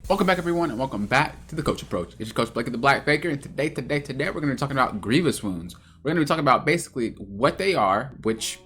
Welcome back, everyone, and welcome back to the Coach Approach. It's your Coach Blake of the Black Faker, and today we're going to be talking about Grievous wounds. We're going to be talking about basically what they are, which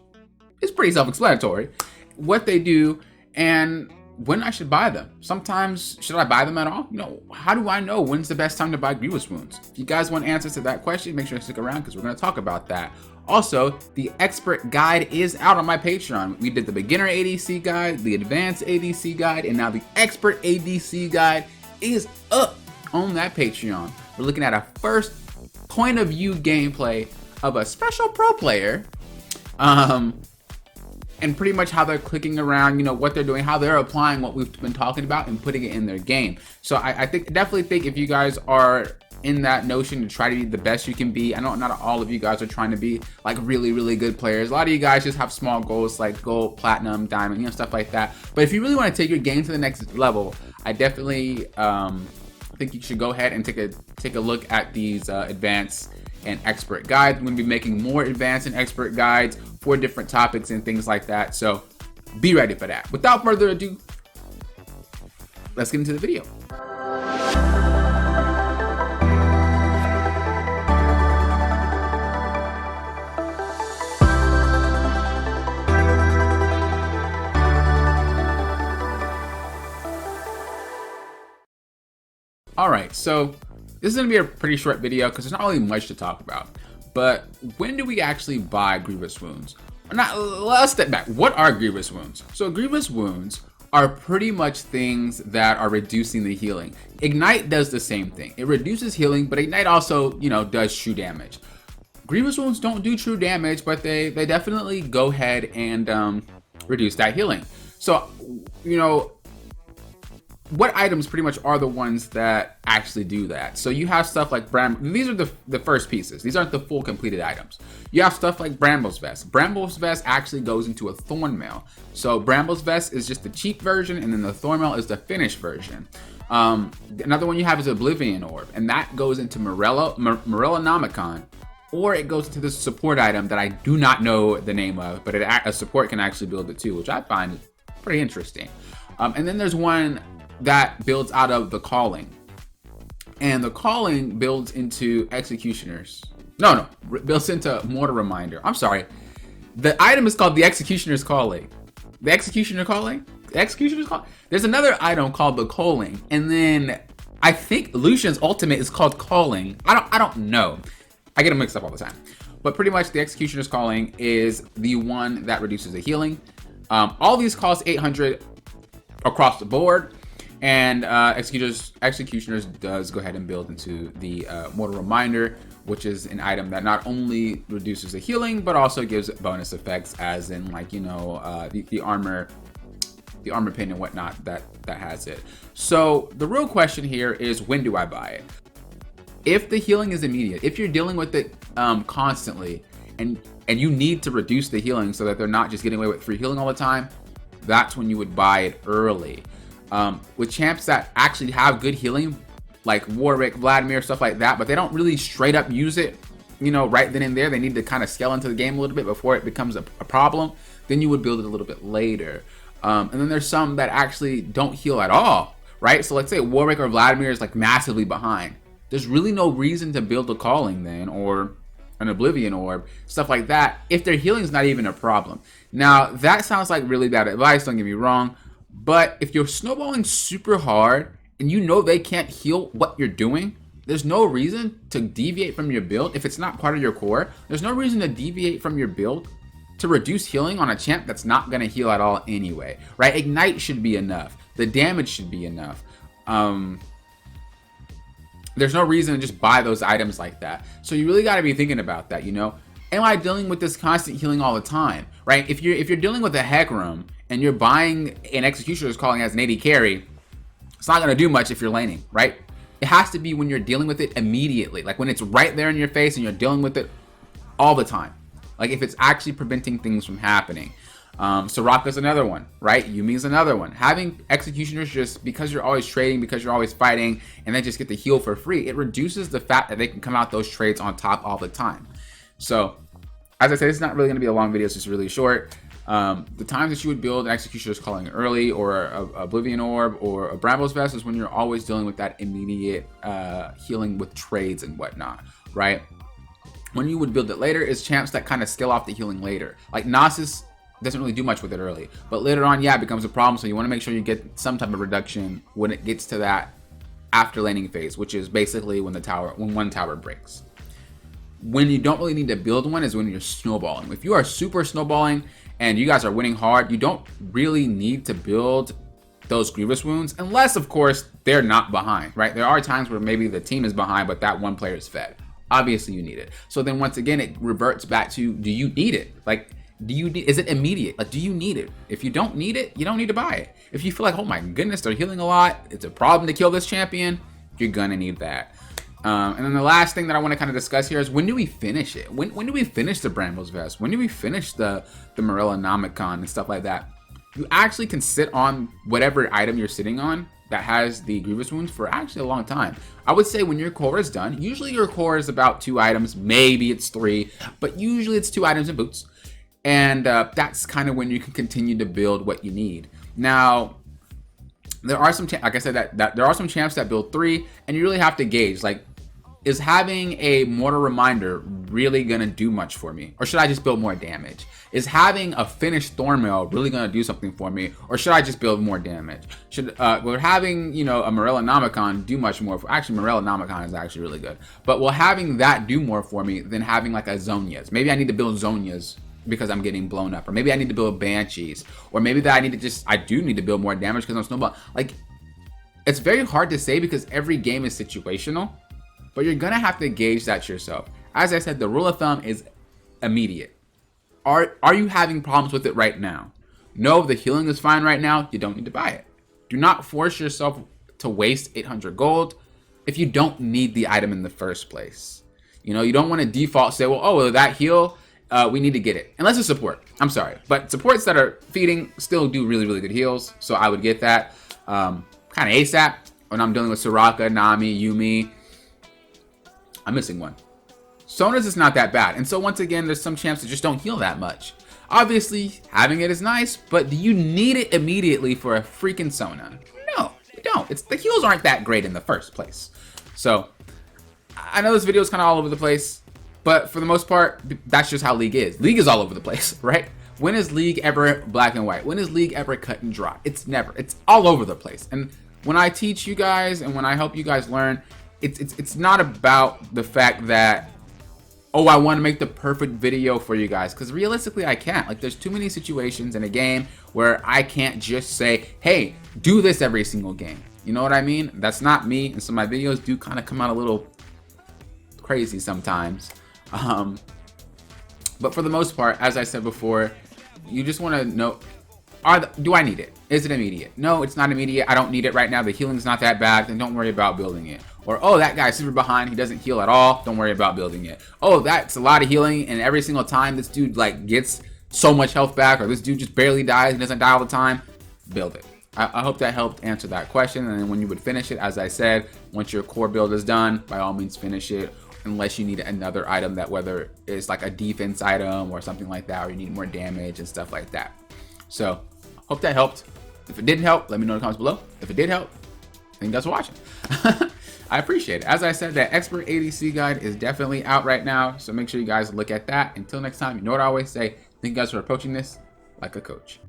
is pretty self-explanatory, what they do, and when I should buy them. Sometimes, should I buy them at all? How do I know when's the best time to buy Grievous wounds? If you guys want answers to that question, make sure to stick around because we're going to talk about that. Also, the expert guide is out on my Patreon. We did the beginner ADC guide, the advanced ADC guide, and now the expert ADC guide is up on that Patreon. We're looking at a first point of view gameplay of a special pro player, and pretty much how they're clicking around, what they're doing, how they're applying what we've been talking about and putting it in their game. So I definitely think if you guys are in that notion to try to be the best you can be. I know not all of you guys are trying to be like really, really good players. A lot of you guys just have small goals like gold, platinum, diamond, stuff like that. But if you really want to take your game to the next level, I definitely think you should go ahead and take a look at these advanced and expert guides. We're going to be making more advanced and expert guides for different topics and things like that. So be ready for that. Without further ado, let's get into the video. Alright, so this is going to be a pretty short video because there's not really much to talk about. But when do we actually buy Grievous wounds? Let's step back. What are Grievous wounds? So Grievous wounds are pretty much things that are reducing the healing. Ignite does the same thing. It reduces healing, but Ignite also, does true damage. Grievous wounds don't do true damage, but they definitely go ahead and reduce that healing. So, what items pretty much are the ones that actually do that? So you have stuff like these are the first pieces. These aren't the full completed items. You have stuff like Bramble's Vest. Bramble's Vest actually goes into a Thorn Mail. So Bramble's Vest is just the cheap version, and then the Thorn Mail is the finished version. Another one you have is Oblivion Orb, and that goes into Morellonomicon, or it goes to this support item that I do not know the name of, but a support can actually build it too, which I find pretty interesting. And then there's one that builds out of the Calling, and the Calling builds into Executioners. Builds into Mortar Reminder. I'm sorry, the item is called the Executioner's Calling. The Executioner Calling? The Executioner's Calling? There's another item called the Calling, and then I think Lucian's ultimate is called Calling. I don't know. I get them mixed up all the time. But pretty much the Executioner's Calling is the one that reduces the healing. All these cost 800 across the board. And Executioners does go ahead and build into the Mortal Reminder, which is an item that not only reduces the healing, but also gives bonus effects, as in the armor pin and whatnot that has it. So the real question here is, when do I buy it? If the healing is immediate, if you're dealing with it constantly, and you need to reduce the healing so that they're not just getting away with free healing all the time, that's when you would buy it early. With champs that actually have good healing, like Warwick, Vladimir, stuff like that, but they don't really straight up use it, right then and there. They need to kind of scale into the game a little bit before it becomes a problem. Then you would build it a little bit later. And then there's some that actually don't heal at all, right? So let's say Warwick or Vladimir is like massively behind. There's really no reason to build a Calling then, or an Oblivion Orb, stuff like that, if their healing is not even a problem. Now, that sounds like really bad advice, don't get me wrong. But if you're snowballing super hard and they can't heal what you're doing, there's no reason to deviate from your build. If it's not part of your core, there's no reason to deviate from your build to reduce healing on a champ that's not going to heal at all anyway, right? Ignite should be enough. The damage should be enough. There's no reason to just buy those items like that. So you really got to be thinking about that, Am I dealing with this constant healing all the time, right? If you're dealing with a Hecarim and you're buying an Executioner's Calling as an AD carry, it's not going to do much if you're laning, right? It has to be when you're dealing with it immediately, like when it's right there in your face and you're dealing with it all the time. Like if it's actually preventing things from happening. Soraka's another one, right? Yumi's another one. Having Executioners just because you're always trading, because you're always fighting, and they just get the heal for free, it reduces the fact that they can come out those trades on top all the time. So, as I said, it's not really going to be a long video, it's just really short. The times that you would build an Executioner's Calling early, or a Oblivion Orb, or a Brambles Vest, is when you're always dealing with that immediate healing with trades and whatnot, right? When you would build it later is champs that kind of scale off the healing later. Like Gnosis doesn't really do much with it early, but later on, yeah, it becomes a problem. So you want to make sure you get some type of reduction when it gets to that after laning phase, which is basically when one tower breaks. When you don't really need to build one is when you're snowballing. If you are super snowballing and you guys are winning hard, you don't really need to build those Grievous wounds, unless of course they're not behind, right? There are times where maybe the team is behind, but that one player is fed. Obviously you need it. So then once again, it reverts back to, do you need it? Like, is it immediate? Like, do you need it? If you don't need it, you don't need to buy it. If you feel like, oh my goodness, they're healing a lot, it's a problem to kill this champion, you're gonna need that. And then the last thing that I want to kind of discuss here is, when do we finish it? When do we finish the Brambles Vest? When do we finish the Morellonomicon and stuff like that? You actually can sit on whatever item you're sitting on that has the Grievous wounds for actually a long time. I would say when your core is done, usually your core is about 2 items, maybe it's 3, but usually it's 2 items and boots. And that's kind of when you can continue to build what you need. Now, there are some, like I said, that there are some champs that build 3, and you really have to gauge, like, is having a Mortar Reminder really gonna do much for me? Or should I just build more damage? Is having a finished Thornmail really gonna do something for me? Or should I just build more damage? Will having, you know, a Morellonomicon do much more? Actually, Morellonomicon is actually really good. But will having that do more for me than having like a Zonia's? Maybe I need to build Zonia's because I'm getting blown up. Or maybe I need to build Banshees. Or maybe that I do need to build more damage because I'm snowballing. Like, it's very hard to say because every game is situational. But you're gonna have to gauge that yourself. As I said, the rule of thumb is immediate. Are you having problems with it right now? No, the healing is fine right now. You don't need to buy it. Do not force yourself to waste 800 gold if you don't need the item in the first place. You know, you don't want to default say, well, oh, that heal, we need to get it. Unless it's support. I'm sorry. But supports that are feeding still do really, really good heals. So I would get that kind of ASAP when I'm dealing with Soraka, Nami, Yumi. I'm missing one. Sona's is not that bad. And so once again, there's some champs that just don't heal that much. Obviously, having it is nice, but do you need it immediately for a freaking Sona? No, you don't. The heals aren't that great in the first place. So, I know this video is kind of all over the place, but for the most part, that's just how League is. League is all over the place, right? When is League ever black and white? When is League ever cut and dry? It's never. It's all over the place. And when I teach you guys and when I help you guys learn, it's not about the fact that, oh, I want to make the perfect video for you guys, because realistically I can't. Like, there's too many situations in a game where I can't just say, hey, do this every single game. You know what I mean? That's not me, and so my videos do kind of come out a little crazy sometimes. But for the most part, as I said before, you just want to know, do I need it? Is it immediate? No, it's not immediate. I don't need it right now. The healing's not that bad. Then don't worry about building it. Or, oh, that guy's super behind. He doesn't heal at all. Don't worry about building it. Oh, that's a lot of healing. And every single time this dude like gets so much health back, or this dude just barely dies and doesn't die all the time, build it. I hope that helped answer that question. And then when you would finish it, as I said, once your core build is done, by all means finish it. Unless you need another item that, whether it's like a defense item or something like that, or you need more damage and stuff like that. So, hope that helped. If it didn't help, let me know in the comments below. If it did help, thank you guys for watching. I appreciate it. As I said, that expert ADC guide is definitely out right now, so make sure you guys look at that. Until next time, you know what I always say, thank you guys for approaching this like a coach.